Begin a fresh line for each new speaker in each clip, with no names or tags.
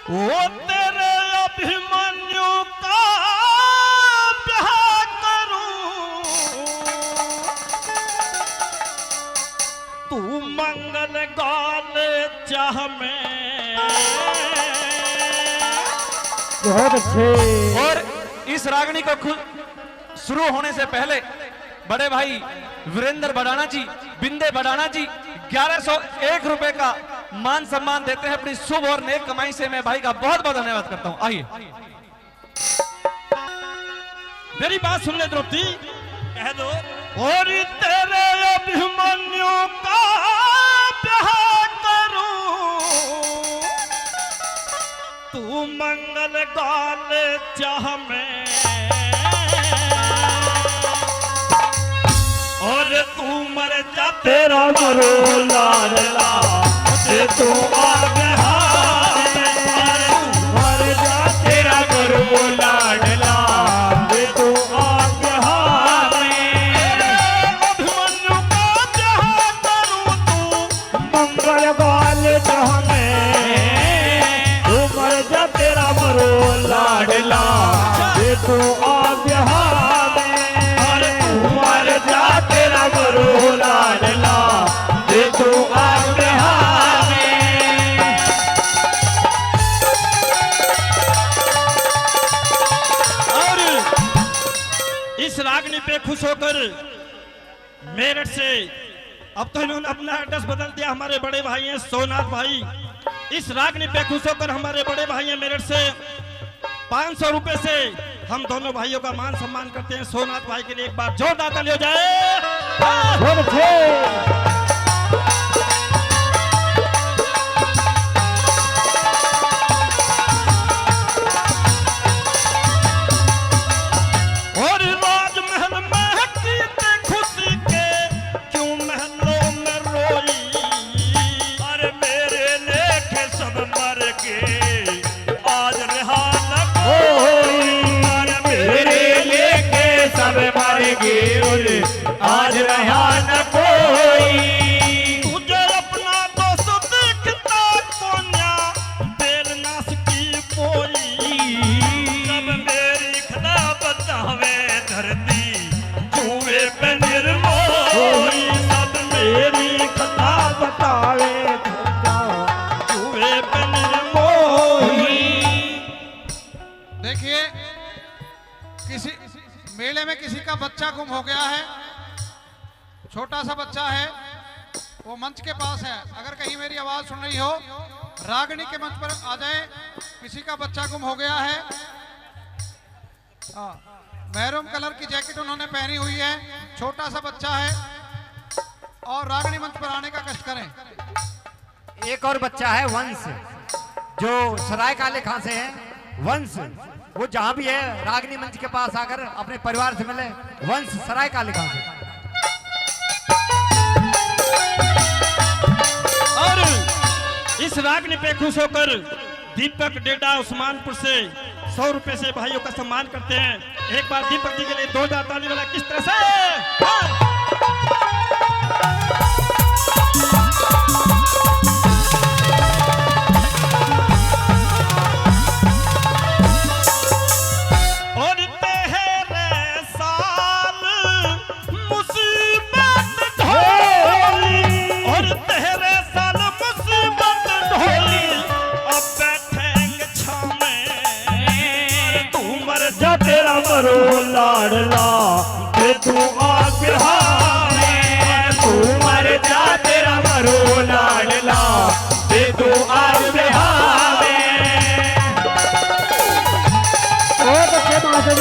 वो तेरे अभिमन्यु का ब्याह करूं, तू मंगल गाल चाह में।
बहुत अच्छे।
और इस रागनी को शुरू होने से पहले बड़े भाई वीरेंद्र बडाना जी, बिंदे बडाना जी 1101 रुपए का मान सम्मान देते हैं अपनी शुभ और नेक कमाई से। मैं भाई का बहुत बहुत धन्यवाद करता हूं। आइए
मेरी बात सुन ले द्रौपदी, कह दो। और तेरे अभिमन्यु का ब्याह करूं, तू मंगल गाल चाह में। और तू मर जा तेरा मरो लाडला, तू आगे मर जा तेरा मरो लाडला, तू आगे अभिमन्यु का ब्याह करूं, तू मंगल गाल चाह में। तू मर जा तेरा मरो लाडला, तू आगे मर जा तेरा मरो लाडला, तू आगे। और इस रागनी पे खुश होकर मेरठ से, अब तो इन्होंने अपना एड्रेस बदल दिया, हमारे बड़े भाई हैं सोनाथ भाई। इस रागनी पे खुश होकर हमारे बड़े भाई हैं मेरठ से 500 रुपए से हम दोनों भाइयों का मान सम्मान करते हैं। सोनाथ भाई के लिए एक बार जोरदार ताली हो जाए।
बहुत अच्छे।
और राजमहल महकी थे खुशी के, क्यों महलों में रोई। अरे मेरे लेखे सब मर गए, आज रहा न कोई। अरे मेरे लेखे सब मर गए, आज रहा न कोई। तुझे अपना दोस्त दिखता कोन्या, बेलनास की पोई। जब मेरी खदा बतावे धरती, जुए पे निर्मोही। सब मेरी खदा बतावे जुए पे निर्मोही।
देखिए, किसी मेले में किसी का बच्चा गुम हो गया है, छोटा सा बच्चा है, वो मंच के पास है। अगर कहीं मेरी आवाज सुन रही हो, रागनी के मंच पर आ जाए। किसी का बच्चा गुम हो गया है, मैरून कलर की जैकेट उन्होंने पहनी हुई है, छोटा सा बच्चा है, और रागनी मंच पर आने का कष्ट करें।
एक और बच्चा है वंश, जो सराय काले खां से है। वंश वो जहां भी है रागनी मंच के पास आकर अपने परिवार से मिले। वंश सराय काले खां से।
और इस रागनी पे खुश होकर दीपक डेडा उस्मानपुर से 100 रुपए से भाइयों का सम्मान करते हैं। एक बार दीपक जी के लिए 2 ताली वाला किस तरह से। और तेरे साल मुसीबत ढोली, और तेरे साल मुसीबत ढोली, अब बैठेंगे छामे। तू मर जा तेरा मरो लाडला, तू आगे हारे। तू मर जा तेरा मरो लाडला, तू आगे हारे।
बहुत अच्छे महाशय।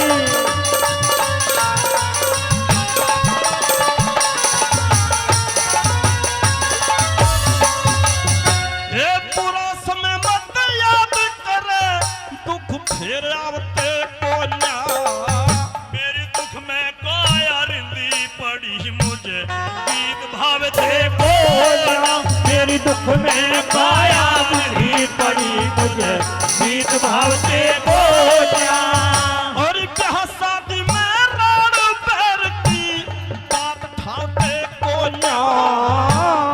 ये पूरा समय मत याद करे, दुख फिर आवते कोन्या। मेरे दुख में काया रिंदी पड़ी मुझे, गीत भावते कोन्या। मेरी दुख में काया रिंदी पड़ी मुझे, गीत भावते कोन्या। और क्या शादी में राण पैर की बात ठाते कोन्या।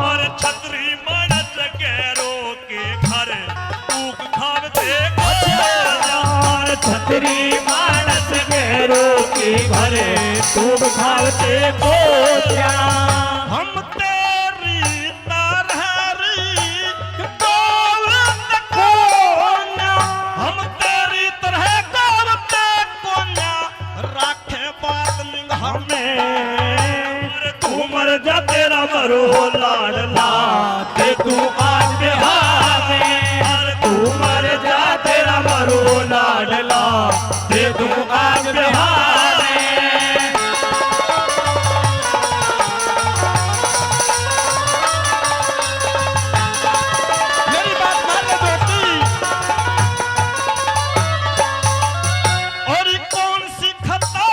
और छतरी मन जगैरों के घर टूक खावते
यार छतरी मानस घेरो की भरे तू खावते पोत्या
हम तेरी तरहरी गोविंद कोन्या हम तेरी तरह गोविंद कोन्या राखे बात निगाह में
तू मर जा तेरा मरो लाडला ते तू आज बिहार में तू मर जा तेरा मरो लाडला ते तू आज बिहार में
मेरी बात मान ले बेटी और ये कौन सी खता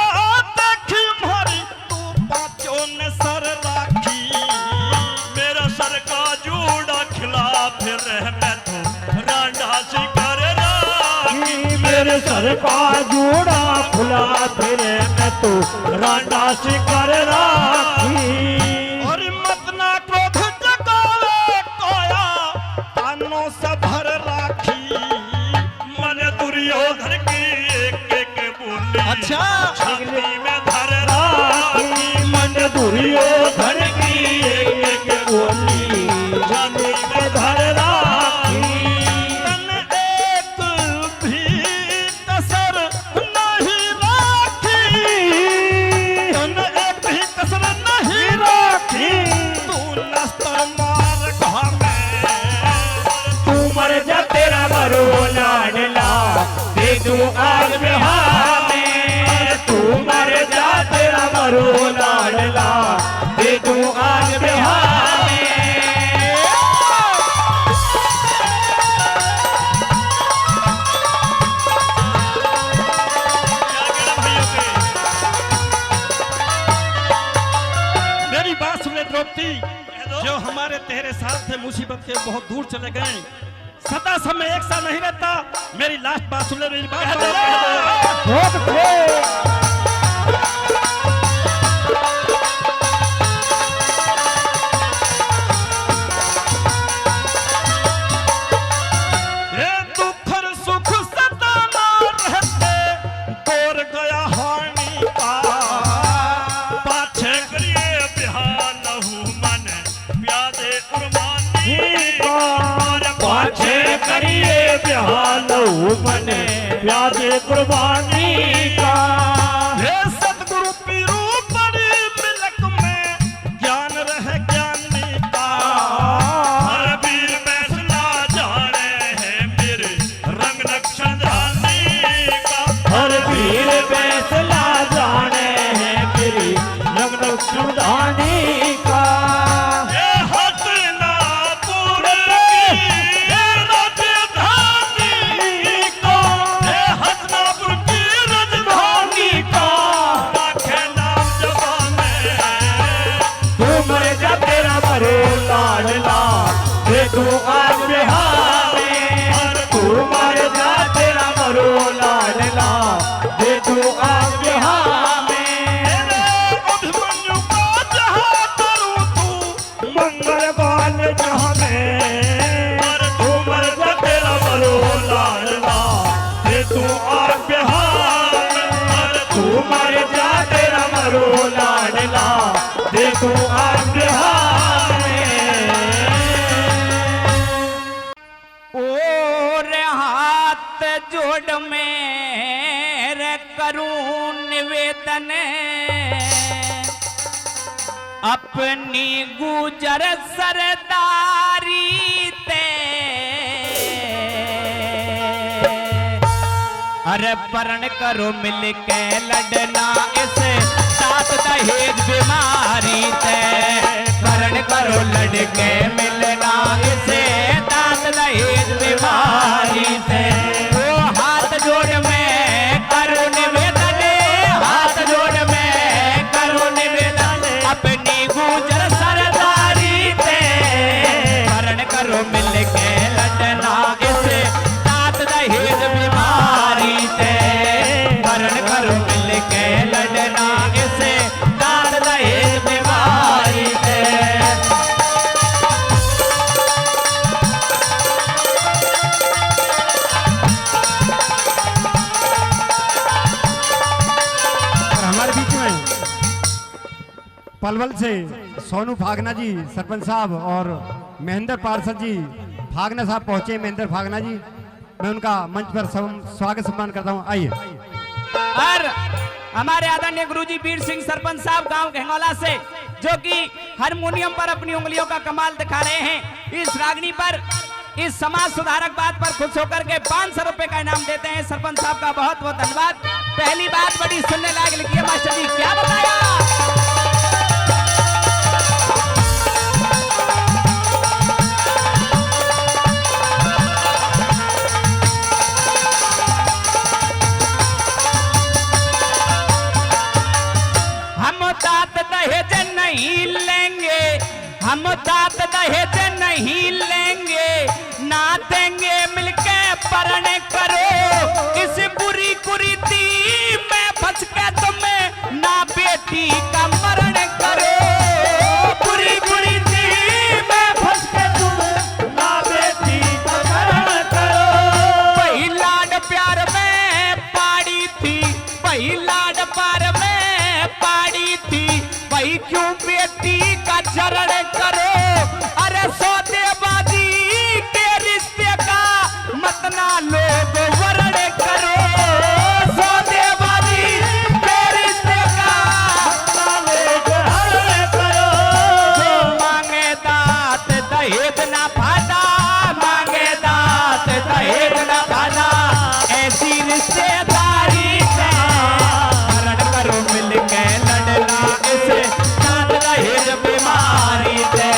देखी मारी तू पांचों ने सर राखी
मेरा सर का जूड़ा खिला फिर मैं तो रांडा शिकर राखी
मेरे सर का जूड़ा खुला फिरे मैं तो रांडा शिकर राखी
और मत ना क्रोध जगावे कोया तानों से भर राखी
मन दुर्योधन की एक एक बोली
अच्छा।
छाती में धर राखी
मन दुर्योधन की एक बोली छाती में धर राखी
तन एक भी कसर नहीं राखी तन एक भी कसर नहीं राखी तू नस्तर मार घामे
तू मर जा तेरा मरो लाडला दे तू आज बिहार में तू मर जा तेरा मरो लाडला दे तू आज बिहार में
मेरी बात सुने द्रौपदी जो हमारे तेरे साथ थे मुसीबत के बहुत दूर चले गए सदा समय एक सा नहीं रहता मेरी लास्ट बात सुन ले मेरी बात सुन ले।
बहुत थे
ये दुख और सुख सदा ना रहते तोर गया हानि का
पाछे करिए बिहान लहू मन प्यादे कुर्बानी
पाछे करिए बिहान मने प्यादे कुर्बानी का
हे सतगुरु पीरू बड़ी मिलक में ज्ञान रहे ज्ञानी का
हर वीर फैसला जाने है मेरे रंग लक्षण जानी का
हर वीर फैसला जाने हैं तेरी लग्न सुधानी का
ये हट ना पूरे की ये राजधानी
का
ये हसनापुर की राजधानी
का
आखे नाम जबाने
तू मर जा तेरा मरो लाडला दे तू आज बिहार में तू मर जा तेरा मरो लाडला दे तू आज बिहार में
अभिमन्यु का जहाँ करूँ तू
मंगल बाल जहाँ में तू मर जा तेरा मरो लाडला दे तू आज बिहार में तू मर जा तेरा मरो लाडला दे तू आज बिहार में
और हाथ जोड़ मेरे करूं निवेदन अपनी गुजर सरदारी ते अरे परण करो मिल के लड़ना इस साथ दहेज बीमारी ते परण करो लड़ के मिलना इसे दांत दहेज बीमारी से वो हाथ जोड़ में करो निवेदन हाथ जोड़ में करो निवेदन अपनी गुजर सरदारी से परण करो मिल के लड़ना इसे दांत दहेज बीमारी से परण करो मिल के लड़ना इसे दांत दहेज बीमारी से
पलवल से सोनू फागना जी सरपंच साहब और महेंद्र पार्षद जी फागना साहब पहुंचे। महेंद्र फागना जी, मैं उनका मंच पर स्वागत सम्मान करता हूं। आइए।
और हमारे आदरणीय गुरुजी वीर सिंह सरपंच साहब गांव घेंगोला से, जो कि हारमोनियम पर अपनी उंगलियों का कमाल दिखा रहे हैं। इस रागनी पर, इस समाज सुधारक बात पर खुश होकर के 500 रुपए का इनाम देते हैं। सरपंच साहब का बहुत बहुत धन्यवाद। पहली बात बड़ी सुनने लायक लिखी है मास्टर जी, क्या बताया। नहीं लेंगे हम दात दहेज नहीं लेंगे, ना देंगे मिलके परण करो। इस बुरी कुरीति में फंस के तुम्हें ना बेटी का मरण करो। बुरी कुरीति में फंस के तुम ना बेटी का मरण करो। वही लाड प्यार में पाड़ी थी, वही लाड प्यार में पाड़ी थी, वही क्यों बेटी का चरण करो। अरे सौदेबाजी के रिश्ते का मत ना लोग वर्ण करो। सौदेबाजी के रिश्ते का मत ना लोग वर्ण करो। जो मांगे दात दहेज ना भादा, मांगे दात दहेज ना भादा, ऐसी रिश्तेदारी से मरण करो मिलके लड़ना। इसे दहेज बीमारी से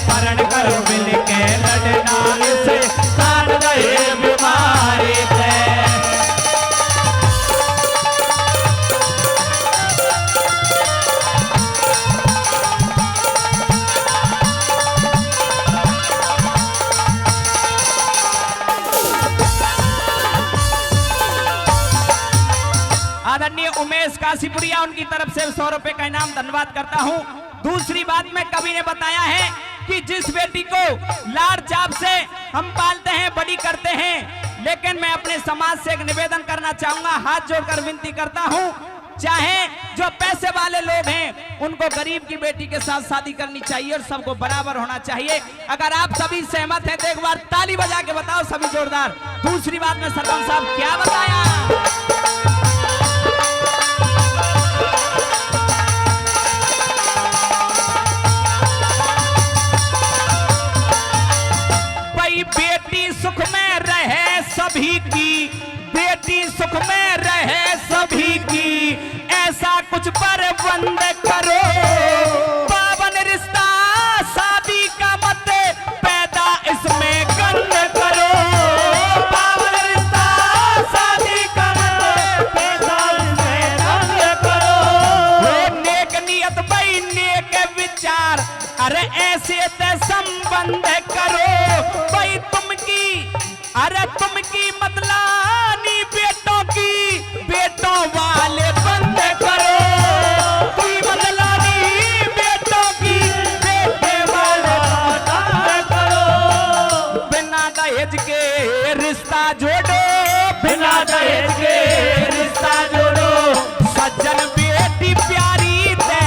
मरण करो मिलके लड़ना। इसे दहेज बीमारी से। आदरणीय उमेश काशीपुरिया, उनकी तरफ से 100 रुपए का इनाम धन्यवाद करता हूं। दूसरी बात में कवि ने बताया है कि जिस बेटी को लाड़ चाप से हम पालते हैं, बड़ी करते हैं, लेकिन मैं अपने समाज से एक निवेदन करना चाहूंगा, हाथ जोड़कर विनती करता हूं, चाहे जो पैसे वाले लोग हैं उनको गरीब की बेटी के साथ शादी करनी चाहिए और सबको बराबर होना चाहिए। अगर आप सभी सहमत हैं तो एक बार ताली बजा के बताओ सभी जोरदार। दूसरी बात में सरपंच साहब क्या बताया। बेटी सुख में रहे सभी की, बेटी सुख में रहे सभी की, ऐसा कुछ प्रबंध करो। पावन रिश्ता शादी का मत पैदा इसमें गंद करो। पावन रिश्ता शादी का मत पैदा इसमें गंद करो। नेक नियत भाई नेक विचार, अरे ऐसे ते संबंध करो। भाई अरे तुमकी मतलानी बेटों की, बेटों वाले बंद करो। तुम मतलानी बेटों की, बेटे वाले बंद करो। बिना दहेज के रिश्ता जोड़ो, बिना दहेज के रिश्ता जोड़ो। सज्जन बेटी प्यारी दे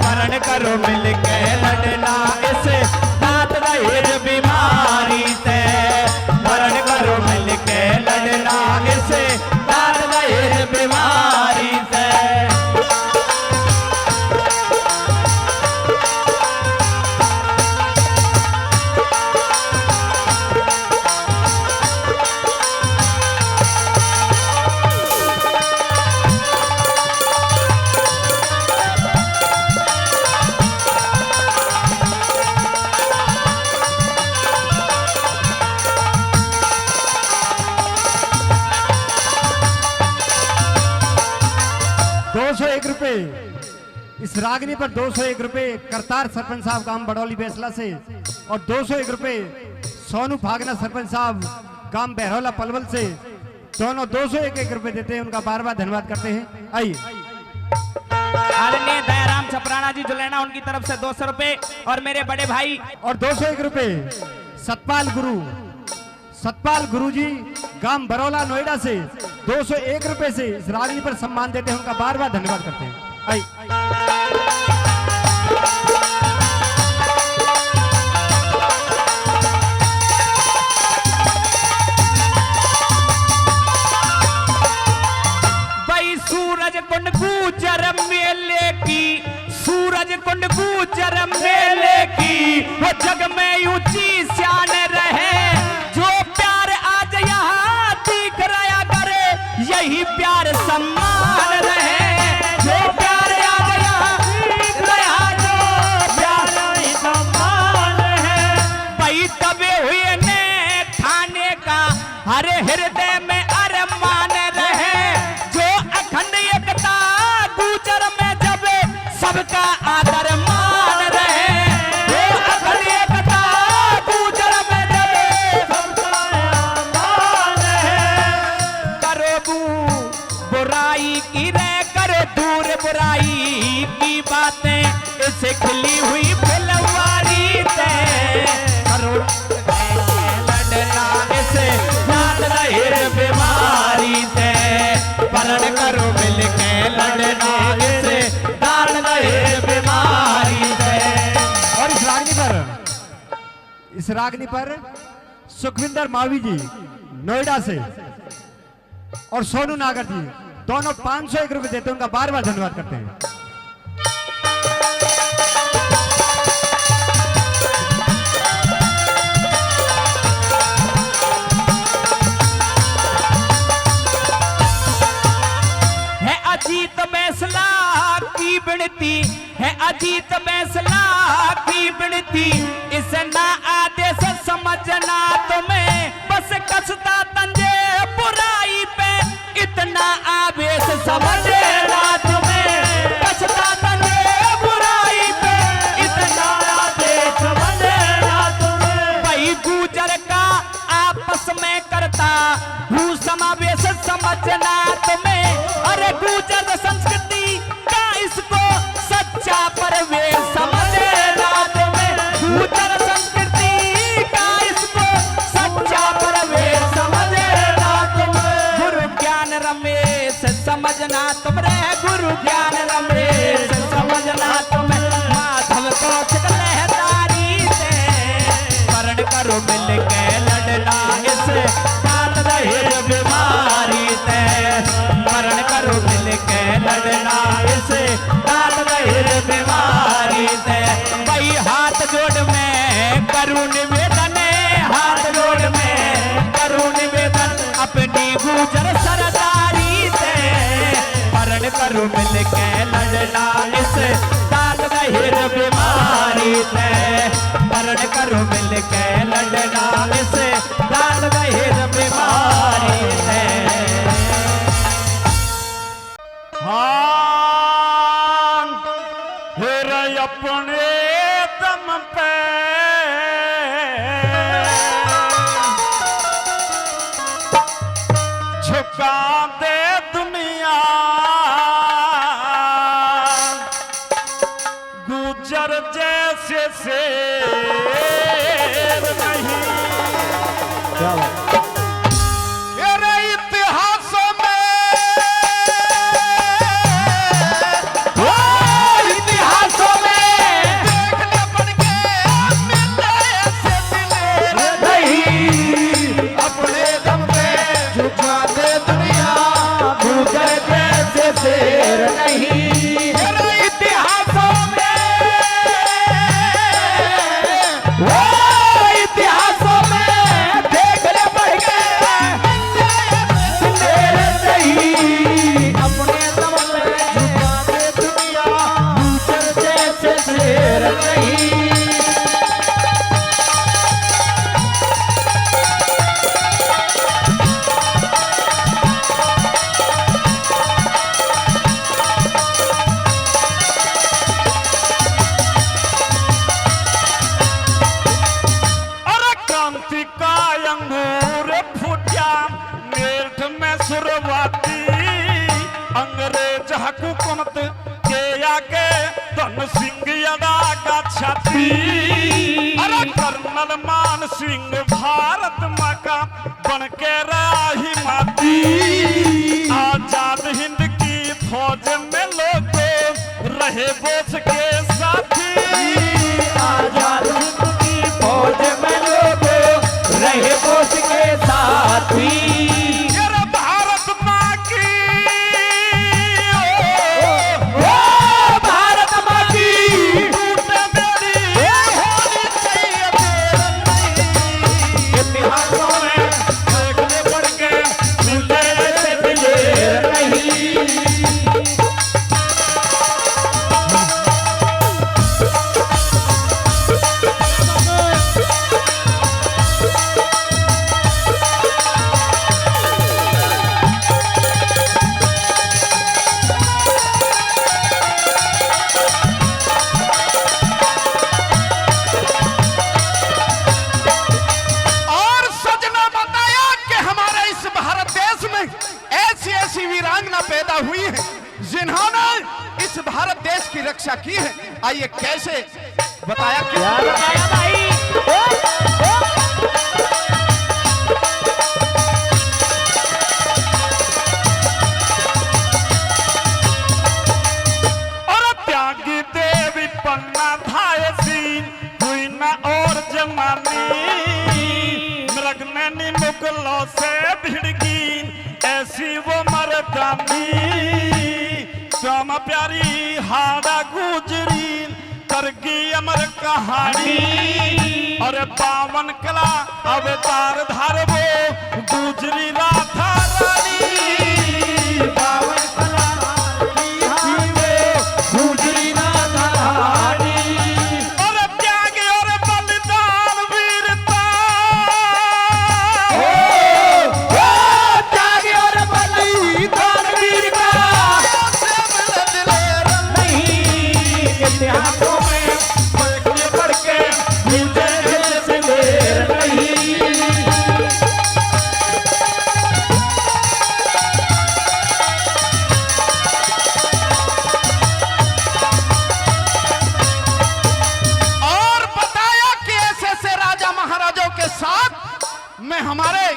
मरण करो मिलके लड़ना। इसे दात दहेज बीमारी से मरण करो मिलके लड़ना। इसे दात दहेज बीमारी से।
इस रागनी पर 201 रुपए करतार सरपंच साहब गांव बड़ौली बेसला से और 201 रुपए सोनू फागना सरपंच साहब गांव बहरौला पलवल से, दोनों 201 रुपए देते हैं। उनका बार बार धन्यवाद करते हैं। आइए।
आदरणीय दयाराम छपराना जी जुलैना, उनकी तरफ से 200 रुपए और मेरे बड़े भाई
और 201 रुपए सतपाल गुरु जी गांव बरौला नोएडा से 201 रुपए से इस रागनी पर सम्मान देते हैं। उनका बार बार धन्यवाद करते हैं। आइए।
कुंड गुजर मेले की वो जग में ऊंची शान रहे। जो प्यार आज यहाँ दिख रहा करे यही प्यार सम्मान रहे। जो प्यार आज यहाँ दिख रहा जो प्यार यही सम्मान है। भाई दबे हुए ने खाने का हरे हृदय में अरमान रहे। जो अखंड एकता गुजर में जब सबका आदर मान रहे। जो अखंड एकता गुजर में जब सबका मान रहे। करो बुराई की रे करो दूर बुराई की बातें इसे खिली हुई फुलवारी ते करो लड़ना इसे याद रहे बीमारी से परण करो मिल के लड़ना इसे याद रहे बीमारी से।
और इस रागनी पर सुखविंदर मावी जी नोएडा से और सोनू नागर जी दोनों 501 रुपए देते हैं। उनका बार बार धन्यवाद करते हैं।
अजीत बैसला की बिनती है अजीत बैसला की बिनती इस ना आदेश समझना तुम्हें बस कसता तंजे बुराई पे इतना आवेश समझना तुम्हें कसता तंजे बुराई पे इतना आवेश समझना तुम्हें। भाई गुजर का आपस में करता हूँ समावेश समझना तुम्हें। अरे गुजर संस्कृति का इसको सच्चा परवेश समझना तुम्हें। गुजर संस्कृति का इसको सच्चा परवेश समझना तुम्हें। गुरु ज्ञान रमेश समझना तुम रे गुरु ज्ञान रमेश समझना तुम्हें। माधव कौशिक लहदारी से वर्ण करो मिल के लड़ना इसे बात रहे बीमारी से वर्ण करो मिल के लड़ना इसे बात रहे बीमारी से। भाई हाथ जोड़ में करूं निवेदन हाथ जोड़ में करूं निवेदन अपनी गुजर सरदारी से वर्ण करो मिल के लड़ना इसे बात रहे बीमारी से वर्ण करो मिल के लड़ना इसे बात रहे बीमारी से।
फिर अपने दम पे झुका दे दुनिया गुजर जैसे शेर नहीं। मेरे इतिहासों में
इतिहासों में
देखने पड़ गए मिलते ऐसे दिलेर
नहीं
अपने दम पे झुका दे दुनिया
गुजर जैसे शेर नहीं। इतिहासों में इतिहासों में देखने पड़ गए शेर नहीं अपने दम पे झुका दे दुनिया गुजर जैसे शेर नहीं।
अरे क्रांति का अंगूर फूटा मेरठ में शुरुआती अंग्रेज हुकूमत के आगे धन सिंह अदा का छाती। अरे कर्नल मान सिंह भारत माँ का बन के राही माती। आजाद हिंद की फौज में लोगों रहे बोझ के साथी।
आजाद हिंद की फौज में लोग रहे बोझ के साथी।
मेरे भारत माँ की
ओ भारत माँ की
में ऐसी ऐसी वीरांगना पैदा हुई है जिन्होंने इस भारत देश की रक्षा की है। आइए कैसे बताया कि
बताया भाई।
और त्यागी देवी पन्ना धाय सीन हुई ना और जमानी मृगनैनी मुगलों से भिड़गी ऐसी वो मर्दानी श्यामा प्यारी हाड़ा गुजरी करगी अमर कहानी और 52 कला अवतार धारवो गुजरी राधा रानी 52 कला गुजरी राधा रानी और त्याग और बलिदान वीरता
त्याग और बलिदान वीरता नहीं इतिहासों में
पढ़ के मुझे से देर नहीं।
और बताया कि ऐसे राजा महाराजाओं के साथ में हमारे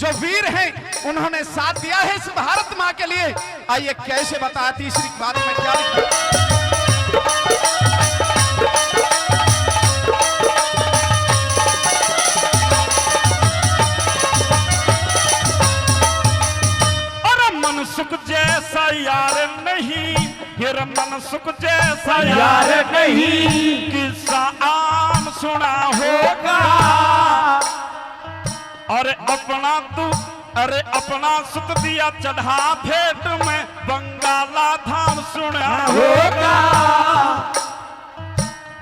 जो वीर हैं उन्होंने साथ दिया है इस भारत माँ के लिए। आइए कैसे बताया तीसरी बात में क्या लिखा।
मनसुख जैसा यार नहीं फिर मनसुख जैसा
यार नहीं
किस्सा आम सुना होगा और अपना सुत दिया चढ़ा भेंट में बंगाला धाम सुना होगा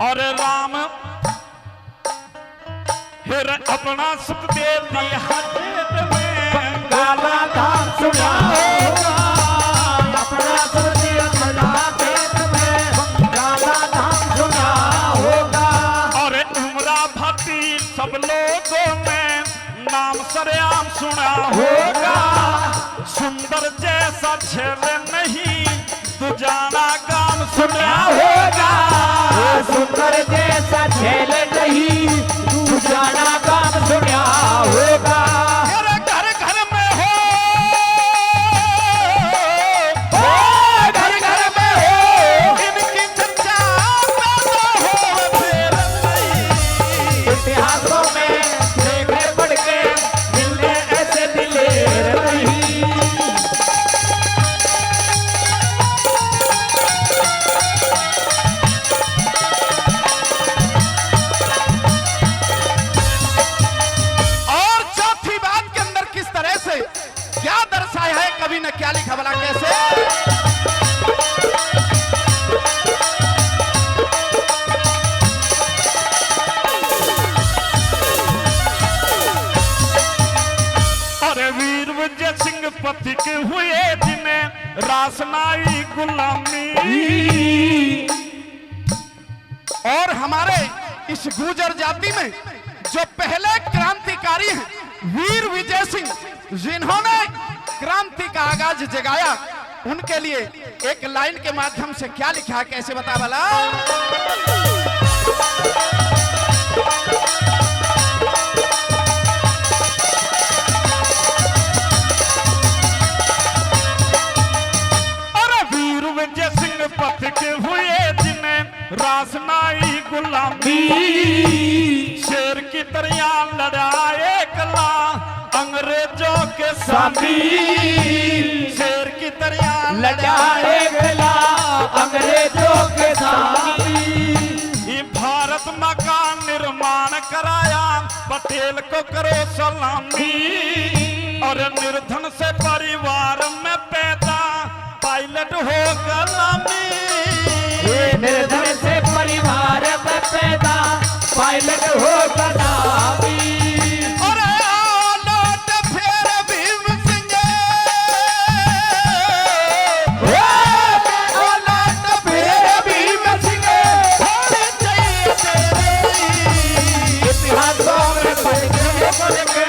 और राम फिर अपना सुत दे दिया भेंट में
बंगाला धाम सुना होगा अपना सुनिया चढ़ा पेट में बंगाला धाम सुना होगा
और उमरा भती सब लोगों में नाम सरेआम सुना होगा सुंदर जैसा छेल नहीं दुजाना गान सुना होगा
सुंदर जैसा झेल नहीं तू जाना काम सुना होगा
मेरे घर घर में हो
घर घर में हो
इनकी चर्चा पैदा हो फिर नहीं।
इतिहासों में देखने पड़ के मिलने ऐसे दिलेर नहीं
और चौथी बात के अंदर किस तरह से क्या दर्शाया है कवि ने क्या लिखा भला कैसे।
अरे वीर विजय सिंह पथिक हुए जिन्हें रासनाई गुलामी
और हमारे इस गुर्जर जाति में जो पहले क्रांतिकारी हैं वीर विजय सिंह जिन्होंने क्रांति का आगाज जगाया उनके लिए एक लाइन के माध्यम से क्या लिखा है कैसे बता भला।
अरे वीर विजय सिंह पथिक हुए जिन्हें रासनाई गुलामी शेर की तरह लड़ाए कला अंग्रेजों के साथी शेर की तरह
लड़ाए गला अंग्रेजों के साथ
ये भारत माँ का निर्माण कराया पटेल को करो सलामी और निर्धन से परिवार में पैदा पायलट हो गुलामी
निर्धन से परिवार में पैदा पायलट हो गुलामी
अरे लौट फिर भीम सिंह लौट फिर भीम सिंह होने चाहिए तेरे।
इतिहासों में पढ़ के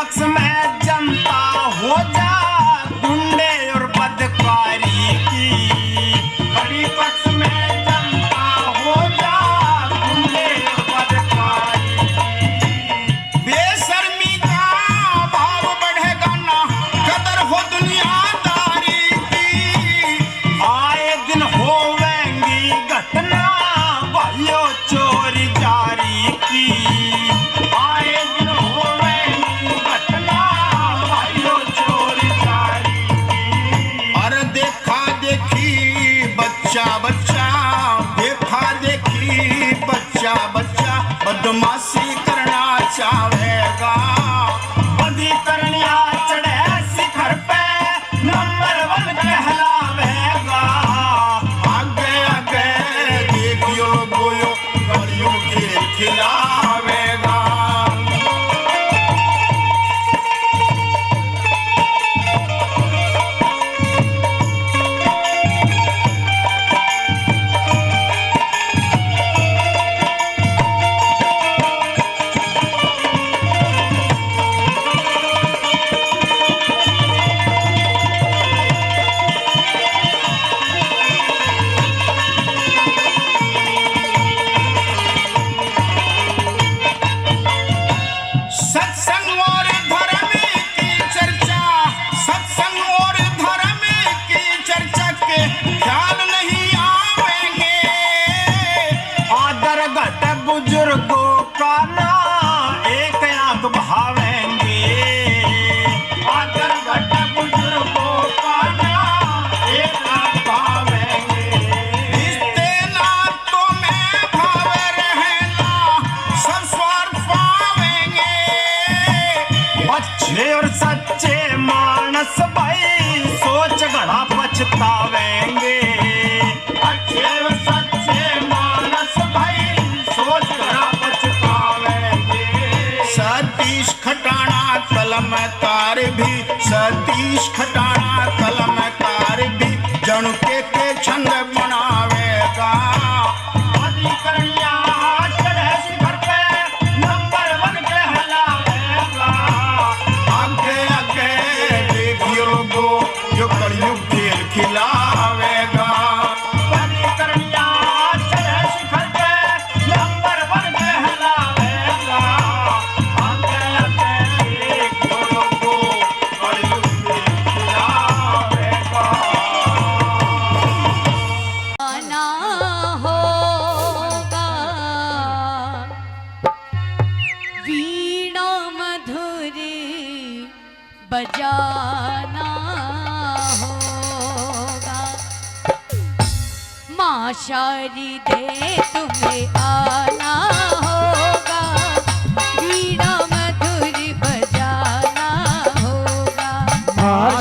पक्ष में जनता हो जा गुंडे और बदकारी की, खड़ी पक्ष में जनता हो जा गुंडे और बदकारी की। बेशर्मी का भाव बढ़ेगा ना, कदर हो दुनियादारी की, आए दिन होवेंगी घटना भाइयों चोरी जारी की, आए दिन होवेंगी घटना भाइयों चोरी जारी की। और देखा देखी बच्चा बच्चा, देखा देखी बच्चा बच्चा बदमाशी करना चाहेगा, बदी करनिया चढ़े शिखर पे नंबर 1 कहलावेगा। आगे आगे देखियो गोयो गलियों के खिलावेगा। सत्संग और धर्म की चर्चा, सत्संग और धर्म की चर्चा के ख्याल नहीं आवेंगे, आदर घट बुजुर्गों का ना एक आंख भावेंगे, आदर घट बुजुर्गों का ना एक आंख भावेंगे। रिश्ते नातों में भाव रहना सब स्वार्थ पावेंगे, अच्छे और सच्चे मानस भाई सोच घड़ा पछतावेंगे, अच्छे और सच्चे मानस भाई सोच घड़ा पछतावेंगे। सतीश खटाना कलमकार भी, सतीश खटाना कलमकार भी जनुके के छंद बनावेगा, अधिकरणिया चढ़े शिखर पे नंबर 1 कहलावेगा। आगे आगे देखियो गो जो कलयुग खेल खिलावेगा, अधिकरणिया चढ़े शिखर पे नंबर 1 कहलावेगा। आगे आगे देखियो गो कलयुग खेल खिलावेगा।
आना होगा वीणा मधुरी बजाना होगा, माँ शारदे तुम्हें आना होगा, वीणा मधुरी बजाना होगा।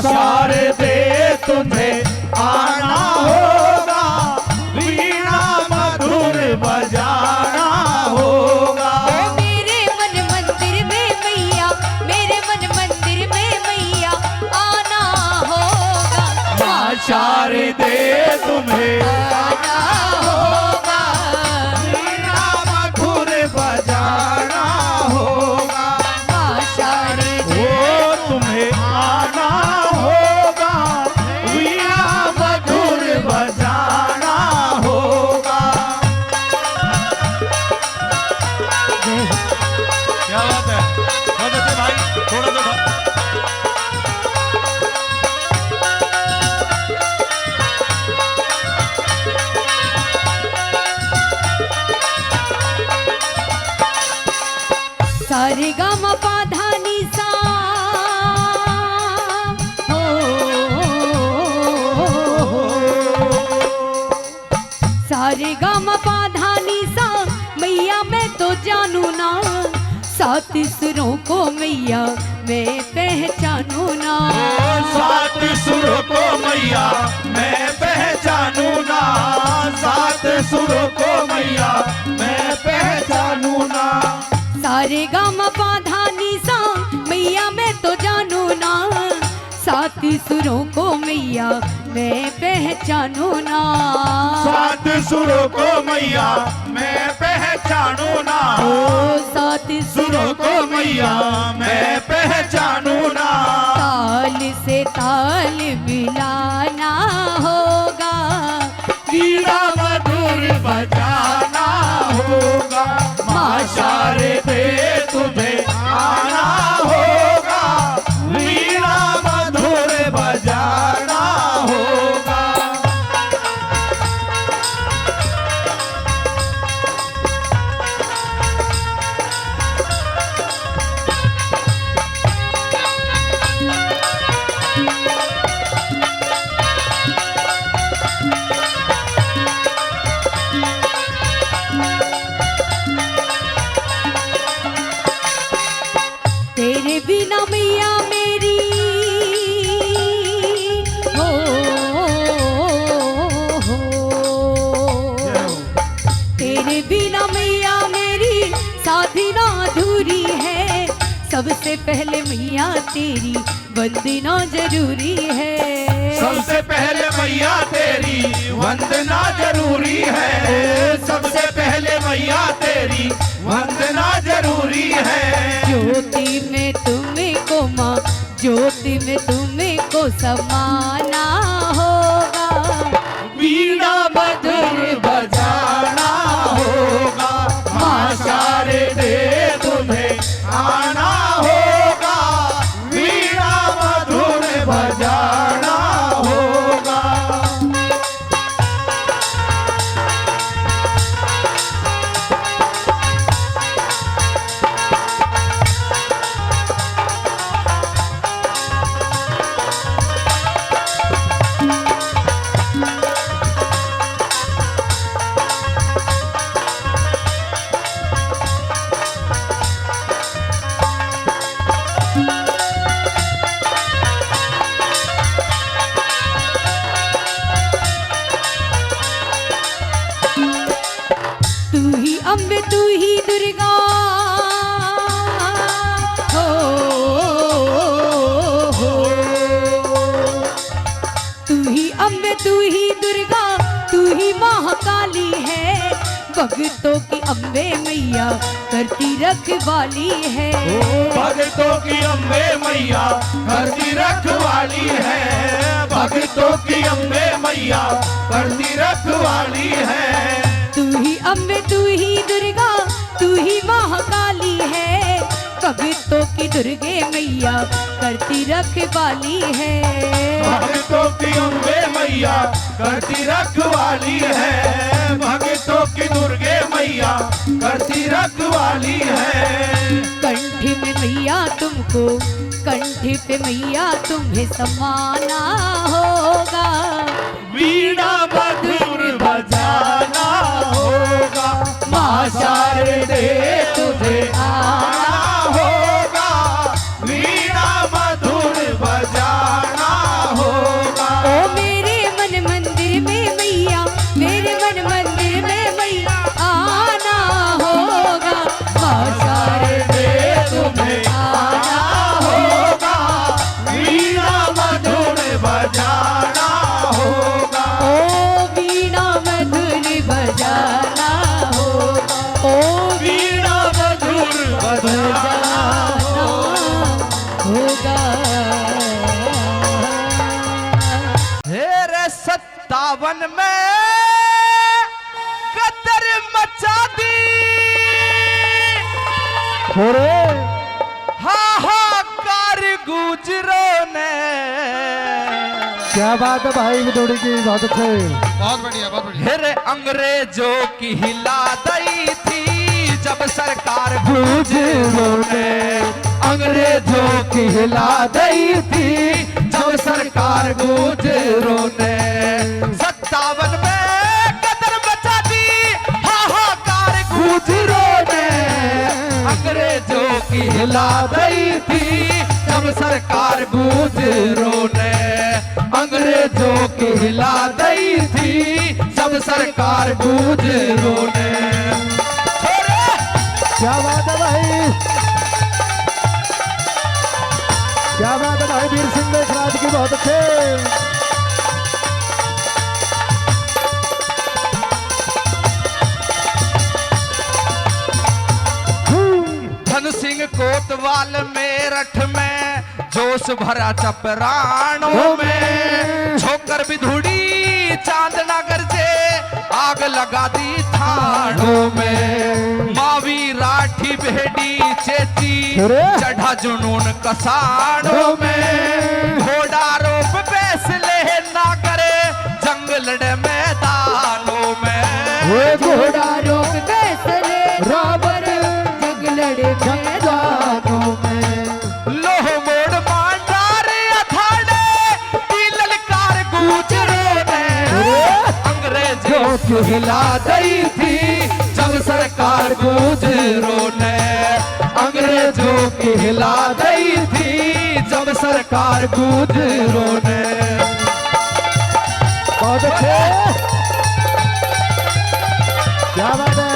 शारदे तुम्हें आना होगा, वीणा मधुर बजाना होगा।
ओ मेरे मन मंदिर में मैया, मेरे मन मंदिर में मैया आना होगा,
माँ शारदे तुम्हें
आना होगा,
वीणा मधुर बजाना होगा।
माँ शारदे
ओ तुम्हें आना होगा, वीणा मधुर बजाना होगा।
क्या बात है, बहुत अच्छे भाई, थोड़ा सा
सारे गा म पा धा नि सा हो, सारे गा म पा धा नि सा मैया मैं तो जानू ना, सात सुरों को मैया मैं पहचानू ना,
सात सुरों को मैया मैं पहचानू ना, सात सुरों को मैया मैं पहचानू ना।
सारे गा म पा धा नि सा मैया मैं तो जानू ना, सात सात सुरों को मैया मैं पहचानू ना।
सात सुरों को मैया मैं पहचानू ना।
ओ सात
सुरों को मैया मैं पहचानू ना।
ताल से ताल मिलाना होगा,
वीणा मधुर बजाना होगा। माँ शारदे तुझे आना होगा, वीणा मधुर बजाना होगा।
तेरे बिना मैया मेरी हो, तेरे बिना मैया मेरी साधना अधूरी है। सबसे पहले मैया तेरी वंदना जरूरी है।
सबसे पहले मैया तेरी वंदना जरूरी है। सबसे पहले मैया तेरी वंदना जरूरी है।
ज्योति में तुम्हें को माँ, ज्योति में तुम्हें को समाना होगा,
वीणा मधुर बजाना होगा। माँ शारदे तुम्हें आना होगा, वीणा मधुर बजाना होगा।
तू ही अम्बे तू ही दुर्गा हो, तू ही अम्बे तू ही दुर्गा, तू ही महाकाली है। भक्तों की अम्बे मैया करती रखवाली है।
भक्तों की अम्बे मैया करती रखवाली है। भक्तों की अम्बे मैया करती रखवाली है।
तू ही अम्बे तू ही दुर्गा, तू ही महाकाली है। भक्तों की दुर्गे मैया करती रखवाली है।
भक्तों की अम्बे मैया करती रखवाली है। भक्तों की दुर्गे मैया करती रखवाली है।
कंठ में मैया तुमको, कंठ पे मैया तुम्हें समाना होगा,
वीणा मधुर बजाना होगा। माँ शारदे तुझे आना होगा, वीणा मधुर बजाना होगा।
ओ मेरे मन मंदिर में मैया, मेरे मन मंदिर में मैया आना होगा। माँ शारदे
तुम्हें आना होगा, वीणा मधुर बजाना होगा।
ओ वीणा मधुर बजाना होगा, ओ
वीणा मधुर बजाना
होगा।
हेरे 57 में कदर मचा दी, हाहाकार गुजरों ने।
क्या बात है भाई विदोड़ी की, बहुत अच्छे।
बहुत बढ़िया, बहुत बढ़िया।
हेरे अंग्रेजों की हिला दई थी जब सरकार गुजरों ने। अंग्रेजों की हिला दई थी जब सरकार गुजरों ने। 57 में कदर मचा दी, हाहाकार गुजरों ने। अंग्रेजों की हिला दई थी जब सरकार गुजरों ने। अंग्रेजों की हिला दई थी जब सरकार गुजरों ने।
क्या बात है भाई, क्या बात है भाई
वीर सिंह देशराज की बहुत अच्छे।
धन सिंह कोतवाल मेरठ में जोश भरा चपरानों में छोकर बिधुड़ी चांदनगर से आग लगा दी थानों में मावी राठी बेड़ी चेती चढ़ा जुनून कसानों में घोड़ा रोप फैसले ना करे जंग लड़े मैदानों में
घोड़ा रोक फैसले राबर जंग लड़े मैदानों में
लोह मोड़ मांडार अखाड़े की ललकार गुजरों ने अंग्रेजों की हिला दी थी जब सरकार गुजरों ने अंग्रेजों की हिला दी थी जब सरकार गुजरों ने।
बहुत अच्छे, क्या बात है।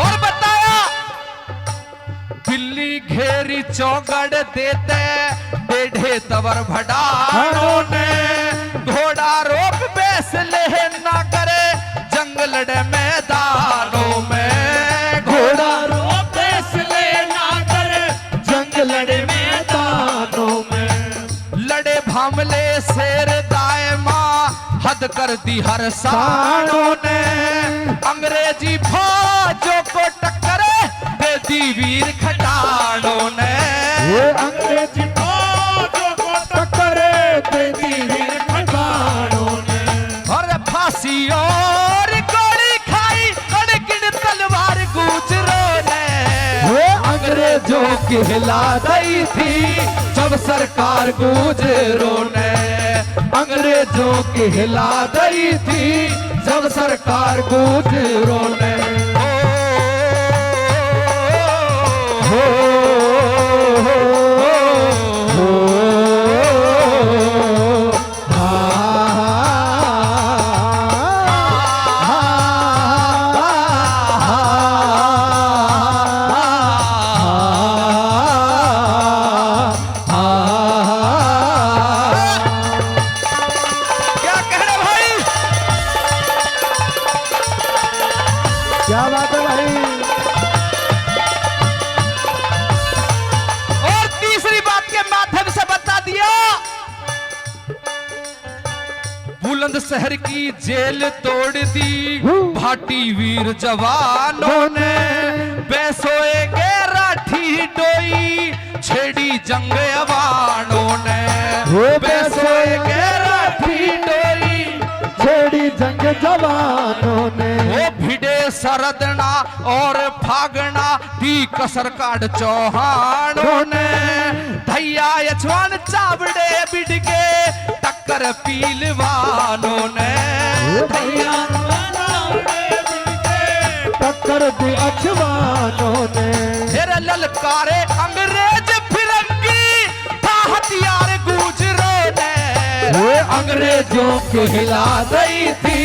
और बताया दिल्ली घेरी चौगड़ देते डेढ़े तवर भडानों ने घोड़ा रोक फैसले ना करे जंग लड़े मैदानों में घोड़ा रोक फैसले ना करे जंग लड़े मैदानों में लड़े भामले शेर दायमा हद कर दी हर सानों ने अंग्रेजी फौजों को टक्कर दे दी वीर खटानों ने
अंग्रेजी फौजों को टक्कर दे दी वीर खटानों ने
और फांसी और गोली खाई अड़गिन तलवार गुजरों ने अंग्रेजों की हिला दी थी जब सरकार गुजरों ने अंग्रेजों की हिला दी थी जब सरकार गुजरों ने।
क्या बात है भाई।
और तीसरी बात के माध्यम से बता दिया बुलंदशहर की जेल तोड़ दी भाटी वीर जवानों ने पैसोए के राठी डोई छेड़ी जंग अवानों ने पैसोए के राठी डोई
छेड़ी जंग जवानों ने
वो भिड़े सरदना और फागना दी कसर काट चौहानों ने धैया यछवान चावड़े बिड़के टक्कर पीलवानों ने धैया
टक्कर दी अछवानों ने
तेरे ललकारे अंग्रेज फिरंगी था हथियार गुजरों ने अंग्रेजों को हिला दी थी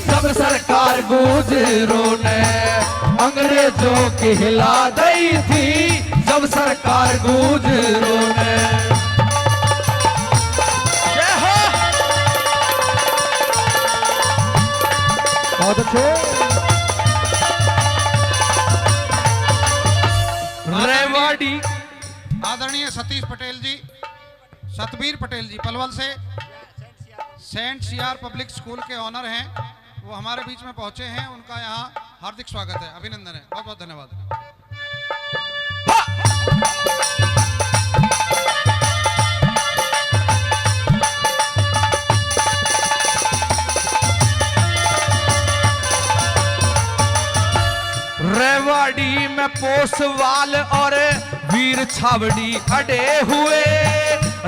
जब सरकार गुजरों ने अंग्रेजों की हिला दी थी जब सरकार गुजरों ने। जय हो।
बहुत अच्छे।
रेवाड़ी
आदरणीय सतीश पटेल जी, सतबीर पटेल जी पलवल से सेंट सीआर पब्लिक स्कूल के ऑनर हैं, वो हमारे बीच में पहुंचे हैं। उनका यहाँ हार्दिक स्वागत है, अभिनंदन है, बहुत बहुत धन्यवाद।
रेवाड़ी में पोसवाल और वीर छावड़ी अड़े हुए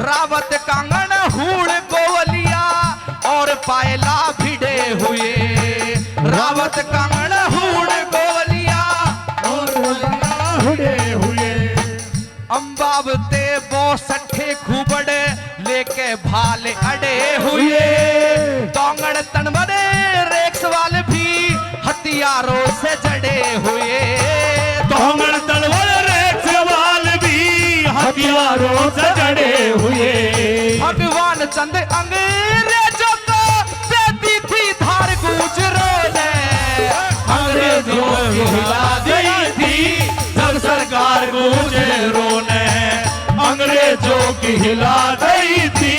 रावत कांगन हूड़ गोवलिया और पायला भिड़े हुए रावत कांगन हूड़ गोवलिया और
हुड़े हुए
अम्बावते बो सठे खूबड़े लेके भाले अड़े हुए तोंगड़ तनवरे रेक्स वाले भी हथियारों से जड़े हुए
तोंगड़ तलवार हथियारों से जड़े हुए।
भगवान चंद अंग्रेजों को देती थी धार गुजरों ने।
अंग्रेजों की हिला दी थी जब सरकार गुजरों ने। अंग्रेजों की हिला दी थी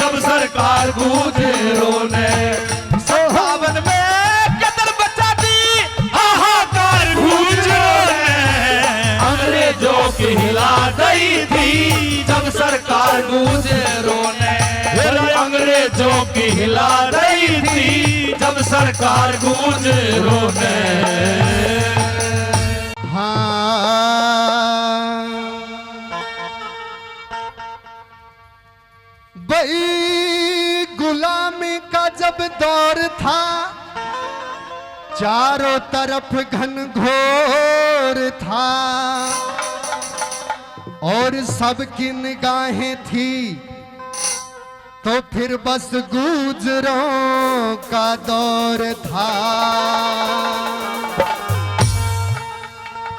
जब सरकार गुजरों ने।
57 में कत्ल बचा दी
हाहाकार गुजरों ने। अंग्रेजों की हिला दी थी जब सरकार गुजरों ने। अंग्रेजों की हिला दी थी जब सरकार गुजरों ने।
भाई गुलामी का जब दौर था चारों तरफ घनघोर था और सबकी निगाहें थी तो फिर बस गुजरों का दौर था।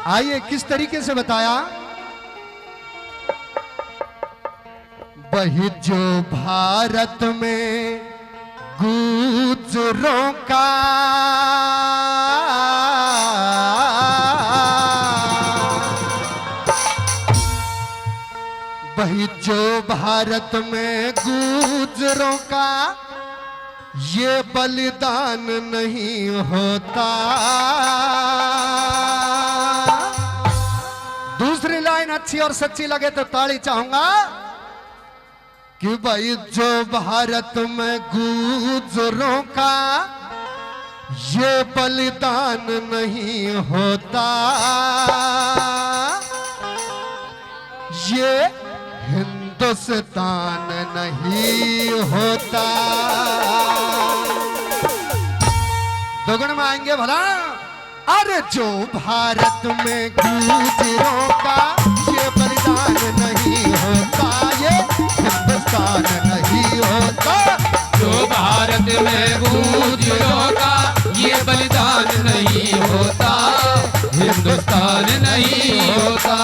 आइए किस तरीके से बताया। वही जो भारत में गुजरों का वही जो भारत में गुजरों का ये बलिदान नहीं होता। दूसरी लाइन अच्छी और सच्ची लगे तो ताली चाहूंगा कि भाई जो भारत में गुजरों का ये बलिदान नहीं होता ये हिंदुस्तान नहीं होता। दोगुण में आएंगे भला। अरे जो भारत में गुजरों का ये बलिदान नहीं होता ये हिंदुस्तान नहीं होता।
जो भारत में गुजरों का ये बलिदान नहीं होता हिंदुस्तान नहीं होता।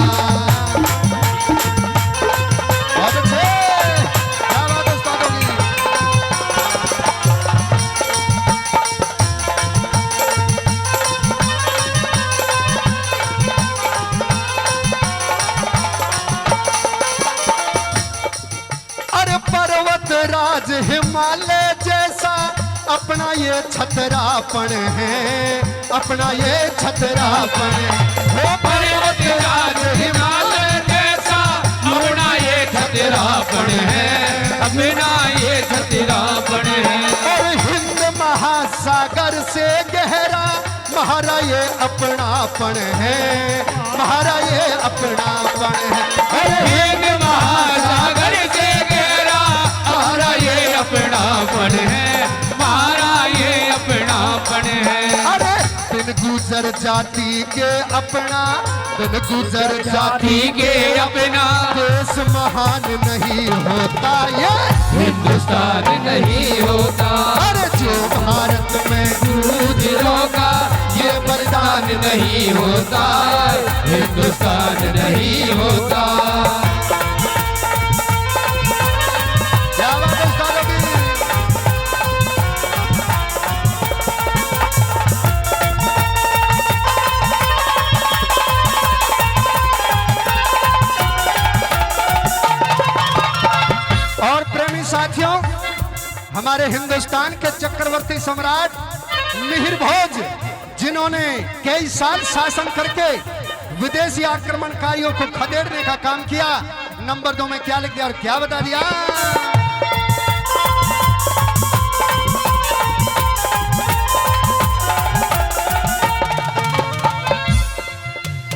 बहुत अच्छे, क्या बात है उस्तादों की। अरे पर्वत राज हिमालय जैसा अपना ये छतरापन है अपना ये छतरापन है।
पर्वत राज हिमालय जैसा अपना ये छतरापन है अपना ये छतरापन है।
और हिंद महासागर से गहरा हमारा ये अपनापन है हमारा ये अपनापन है।
अरे हिंद महासागर से गहरा हमारा ये अपनापन है हमारा ये अपनापन है।
अरे दिन गुजर जाति के अपना दिन गुजर जाति
के अपना
देश महान नहीं होता ये
हिंदुस्तान नहीं होता।
अरे जो भारत में
गुजरों का ये बलिदान नहीं होता हिंदुस्तान नहीं होता।
क्या बात है उस्तादों की। और प्रेमी साथियों हमारे हिंदुस्तान के चक्रवर्ती सम्राट मिहिर भोज जिन्होंने कई साल शासन करके विदेशी आक्रमणकारियों को खदेड़ने का काम किया। नंबर 2 में क्या लिख दिया और क्या बता दिया।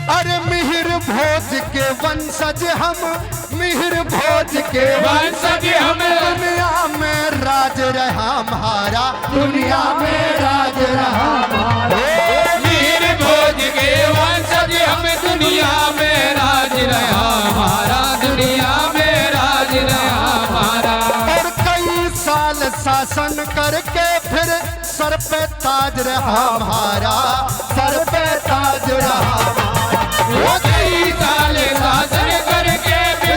अरे मिहिर भोज के वंशज हम मिहिर भोज के
वंशज हम
दुनिया में राज रहा हमारा दुनिया में राज रहा हमारा।
वीर भोज के वंशज हम दुनिया में राज रहा हमारा दुनिया में राज रहा हमारा।
और कई साल शासन करके फिर सर पे ताज रहा हमारा सर पे ताज रहा।
वो कई साल शासन करके फिर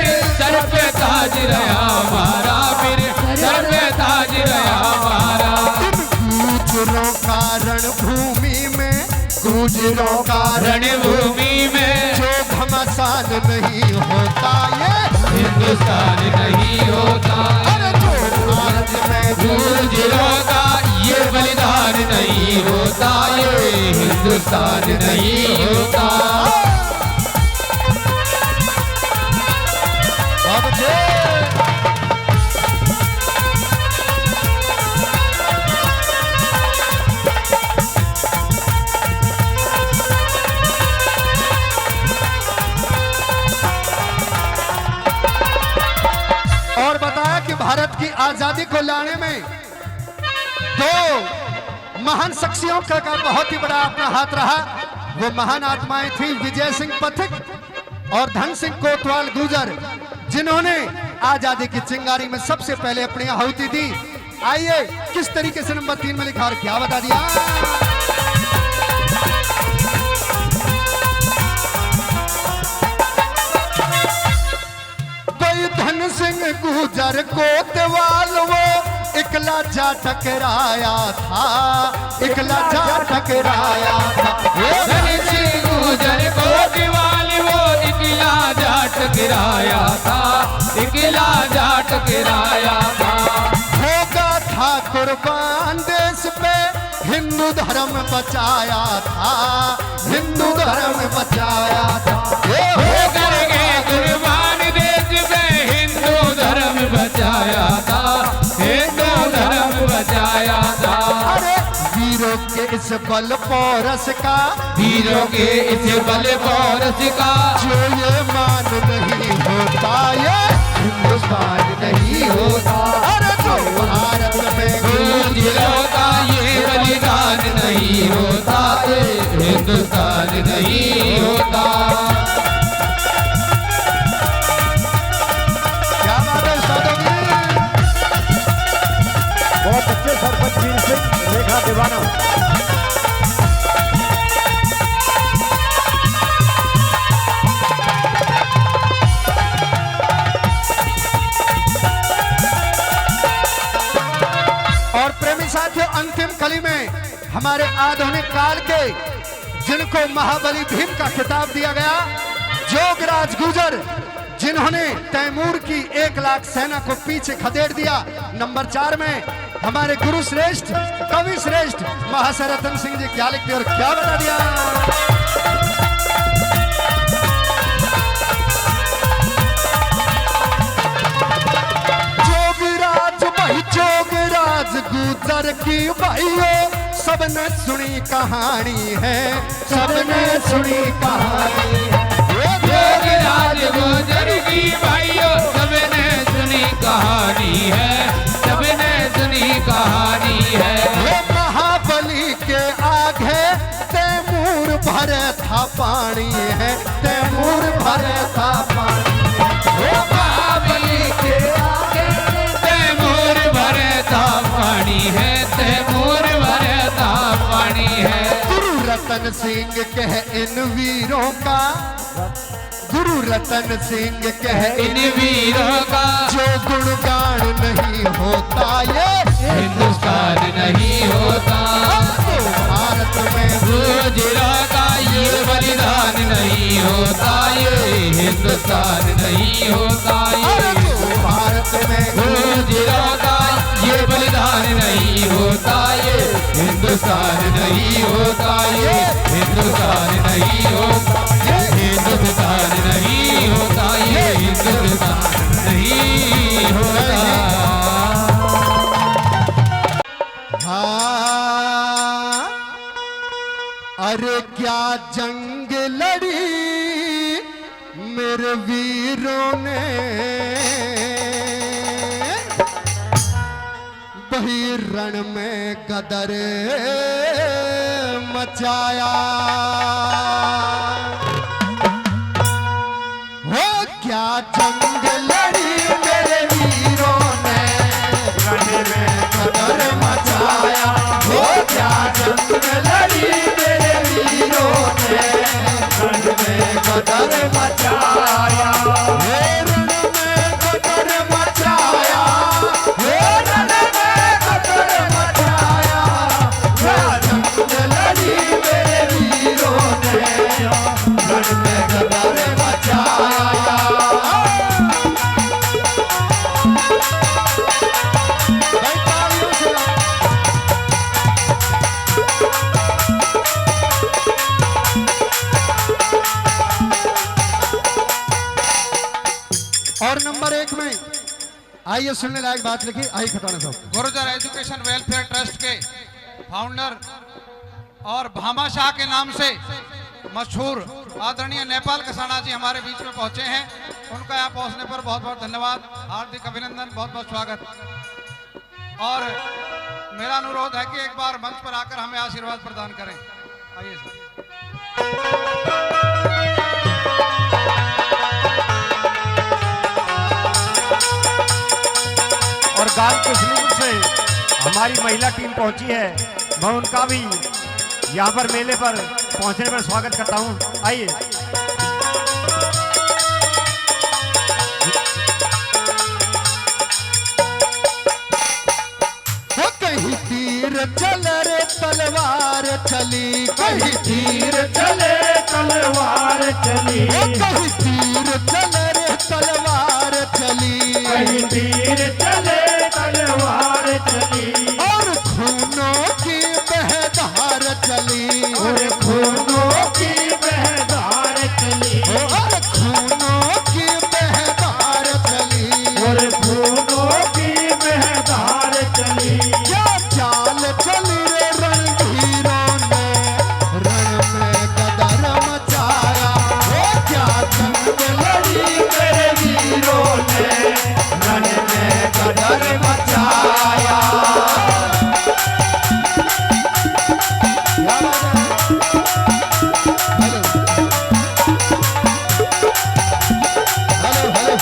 गूंजरों का
रणभूमि में
जो घमासान नहीं होता ये
हिंदुस्तान नहीं होता,
अरे जो भारत में
गूंजरों का ये बलिदान नहीं होता, ये हिंदुस्तान नहीं होता।
अब जे और बताया कि भारत की आजादी को लाने में दो महान शख्सियों का बहुत ही बड़ा अपना हाथ रहा। वो महान आत्माएं थी विजय सिंह पथिक और धन सिंह कोतवाल गुर्जर, जिन्होंने आजादी की चिंगारी में सबसे पहले अपनी आहुति दी। आइए किस तरीके से नंबर 3 में लिखा और क्या बता दिया। कोई धन सिंह गुर्जर कोतवाल वो इकला जा टकराया था, इकला जा टकराया था।
धन सिंह गुर्जर कोतवाल वो इकला जा टकराया था, इकला जा टकराया था।
होगा था कुर्बान देश पे हिंदू धर्म बचाया था, हिंदू धर्म बचाया था।
हो करके कुर्बान देश पे हिंदू धर्म बचाया था, हिंदू धर्म बचाया था।
अरे वीरों के इस बल पौरस का,
वीरों के इस बल पौरस का
जो ये मान नहीं होता ये हिंदुस्तान नहीं होता। अरे जो भारत में
गूंजरों का ये बलिदान नहीं होता, ये हिंदुस्तान नहीं होता।
क्या बात है साधोगी।
बहुत अच्छे सरपंच वीर सिंह रेखा दीवाना।
और प्रेमी साथियों, अंतिम कली में हमारे आधुनिक काल के जिनको महाबली भीम का खिताब दिया गया, जोगराज गुर्जर, जिन्होंने तैमूर की 1 लाख सेना को पीछे खदेड़ दिया। नंबर 4 में हमारे गुरु श्रेष्ठ, कवि श्रेष्ठ महाशय रतन सिंह जी क्या लिखते और क्या बता दिया। जोगराज भाई जोगराज गुर्जर की भाइयों सबने सुनी कहानी है, सबने सुनी कहानी है।
जोगराज गुर्जर की भाइयों सबने सुनी कहानी है, सबने सुनी कहानी है।
वो महाबली के आगे तैमूर भरे था पानी है, तैमूर भरे था पानी।
वो महाबली के आगे तैमूर भरे था पानी है, तैमूर भरे था पानी है।
गुरु रतन सिंह कह इन वीरों का, गुरु रतन सिंह कह
इन वीरों का
जो गुणगान नहीं होता ये
हिंदुस्तान नहीं होता।
भारत में
गुर्जरों का ये बलिदान नहीं होता, ये हिंदुस्तान नहीं होता।
अरे
ये
तो भारत में
गुर्जरों का ये बलिदान नहीं होता, ये हिंदुस्तान नहीं होता, ये हिंदुस्तान नहीं होता, ये हिंदुस्तान नहीं होता, ये हिंदुस्तान नहीं होता।
हाँ, अरे क्या जंग लड़ी मेरे वीरों ने, वही रण में गदर मचाया। हो क्या जंग लड़ी मेरे वीरों ने, रण में गदर मचाया। हो क्या जंग लड़ी मेरे वीरों ने, रण में गदर मचाया। हे रण में गदर मचाया, हे रण में गदर मचाया। क्या जंग लड़ी मेरे वीरों
और नंबर 1 में आइए सुनने लायक बात लिखी। आइए खटाना साहब।
गुर्जर एजुकेशन वेलफेयर ट्रस्ट के फाउंडर और भामाशाह के नाम से मशहूर आदरणीय नेपाल कसाना जी हमारे बीच में पहुंचे हैं। उनका यहाँ पहुंचने पर बहुत बहुत धन्यवाद, हार्दिक अभिनंदन, बहुत बहुत स्वागत। और मेरा अनुरोध है कि एक बार मंच पर आकर हमें आशीर्वाद प्रदान करें। आइए सर।
और गाल कुशलीपुर से हमारी महिला टीम पहुंची है, मैं उनका भी यहाँ पर मेले पर पहुंचने पर स्वागत करता हूँ। आइए।
कहीं तीर चल रे तलवार चली, कहीं
तीर चले तलवार चली,
कहीं तीर चल रे तलवार चली,
कहीं तीर चले तलवार चली,
और खूनों की बहधार चली,
और खूनों की बहधार चली,
और खूनों की बहधार चली,
और खूनों की बहधार चली।
क्या चाल चली रे रणधीरों ने, रण में गदर मचाया, वो क्या जंग लड़ी
मेरे वीरों ने रण में
गदर मचाया। हेलो हेलो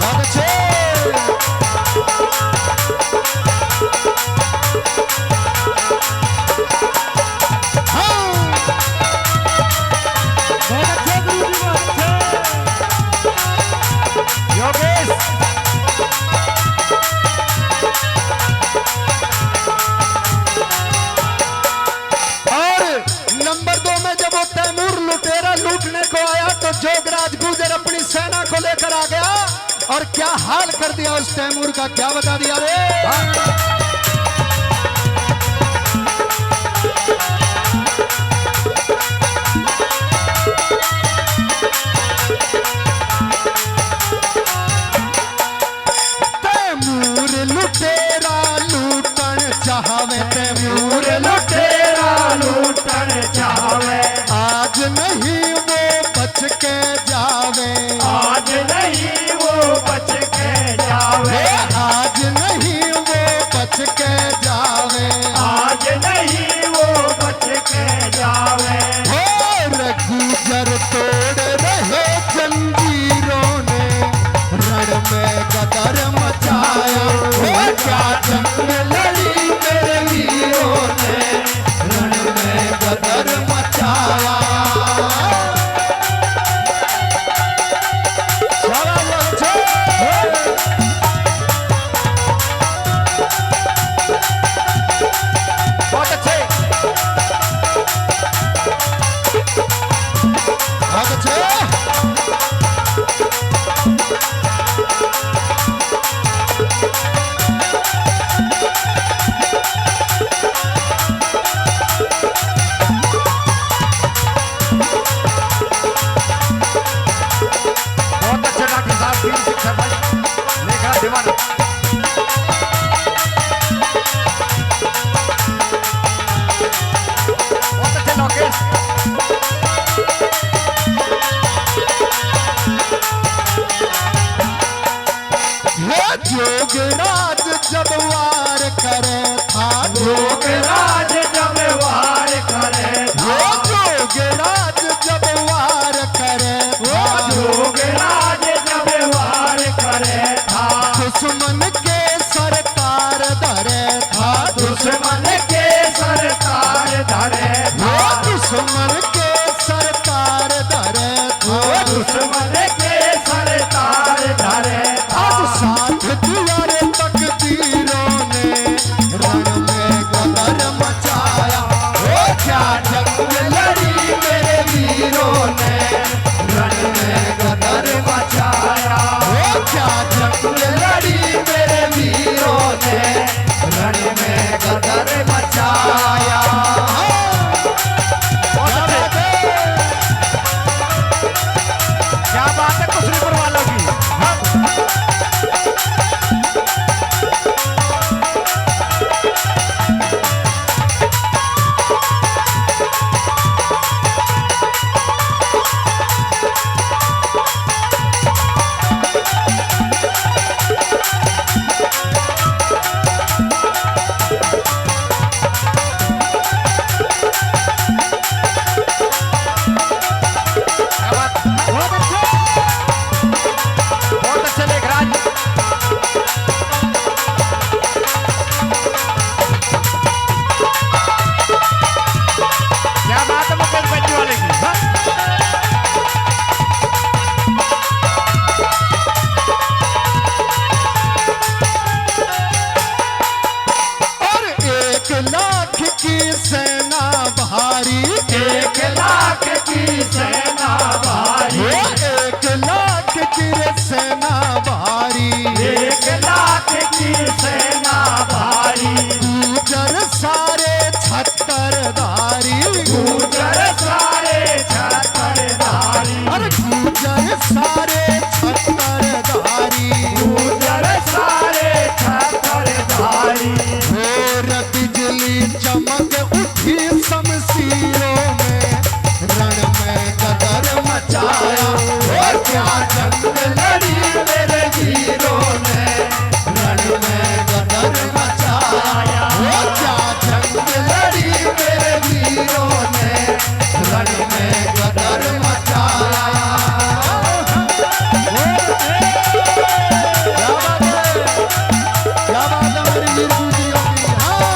बहुत अच्छे।
योगेश
और नंबर 2 में जब वो तैमूर लुटेरा लूटने को आया तो जोगराज गुर्जर अपनी सेना को लेकर आ गया और क्या हाल कर दिया उस तैमूर का, क्या बता दिया रे। तैमूर लुटेरा लूटन चाहवे, तैमूर
लुटेरा लूटन चावे,
आज नहीं वो बच के जावे,
आज नहीं वो बच के जावे,
आज नहीं वो बच के जावे,
आज नहीं वो बच के जावे।
और गुजर तोड़ रहे जंजीरों ने, रण में गदर मचाया, वो क्या जंग लड़ी मेरे वीरों ने, रण में गदर मचाया।
बहुत अच्छे।
बहुत अच्छे।
बहुत अच्छे डॉक्टर साहब, वीर सिंह सरपंच लेखा दीवाना। बहुत अच्छे लोकेश।
हे जोगराज जब वार करे था,
जोगराज जब वार करे था,
जोगराज जब वार करे था,
जोगराज जब वार करे था,
दुश्मन के सरकार धरे था,
दुश्मन के सरकार धरे था,
दुश्मन के सरकार धरे था,
दुश्मन के सरकार धरे था।
अब साथ दिया रे तकदीरों ने, रण में गदर मचाया, वो क्या जंग लड़ी मेरे वीरों ने, रण में गदर मचाया, वो क्या जंग लड़ी मेरे वीरों ने, रण में गदर मचाया। क्या बात है? गुजर सारे छत्रधारी
गुजर सारे छत्रधारी
और बिजली चमक उठी शमशीरों में रण में गदर मचाया और क्या जंग लड़ी मेरे वीरों ने रण में गदर मचाया और क्या जंग लड़ी मेरे वीरों ने रण में गदर मचाया। क्या बात है हमारी वीर गुजियों की। हाँ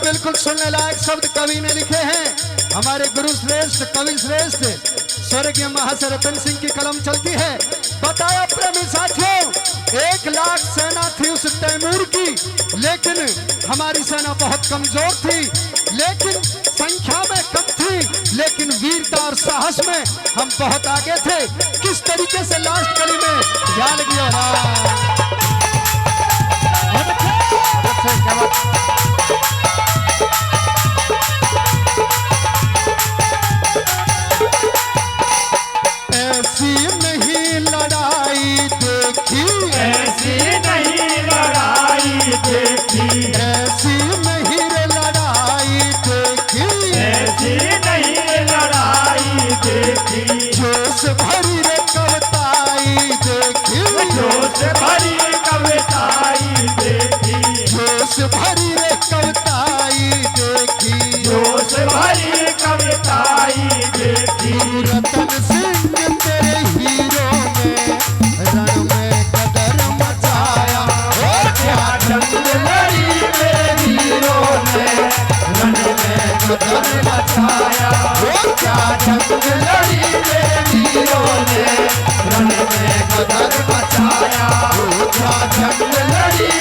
बिल्कुल सुनने लायक शब्द कवि ने लिखे हैं। हमारे गुरु श्रेष्ठ कवि श्रेष्ठ स्वर्गीय महाशय रतन सिंह की कलम चलती है। बताया प्रेमी साथियों, 1 लाख सेना थी उस तैमूर की, लेकिन हमारी सेना बहुत कमजोर थी, लेकिन संख्या में कम थी, लेकिन वीरता और साहस में हम बहुत आगे थे। किस तरीके से लास्ट कली में याद किया ऐसी नहीं लड़ाई देखी,
ऐसी नहीं लड़ाई देखी,
ऐसी नहीं लड़ाई देखी,
ऐसी नहीं लड़ाई देखी,
जोश भरी रे कविताई देखी,
जोश भरी कविताई देखी,
जोश भरी रे कविताई देखी,
जोश भरी कविताई देखी।
रतन सिंह तेरे हीरो ने रण में कदर मचाया, और क्या जंग लड़ी मेरे वीरों ने रण में कदर मचाया, और क्या जंग लड़ी मेरे वीरों ने रण में कदर मचाया, और क्या जंग लड़ी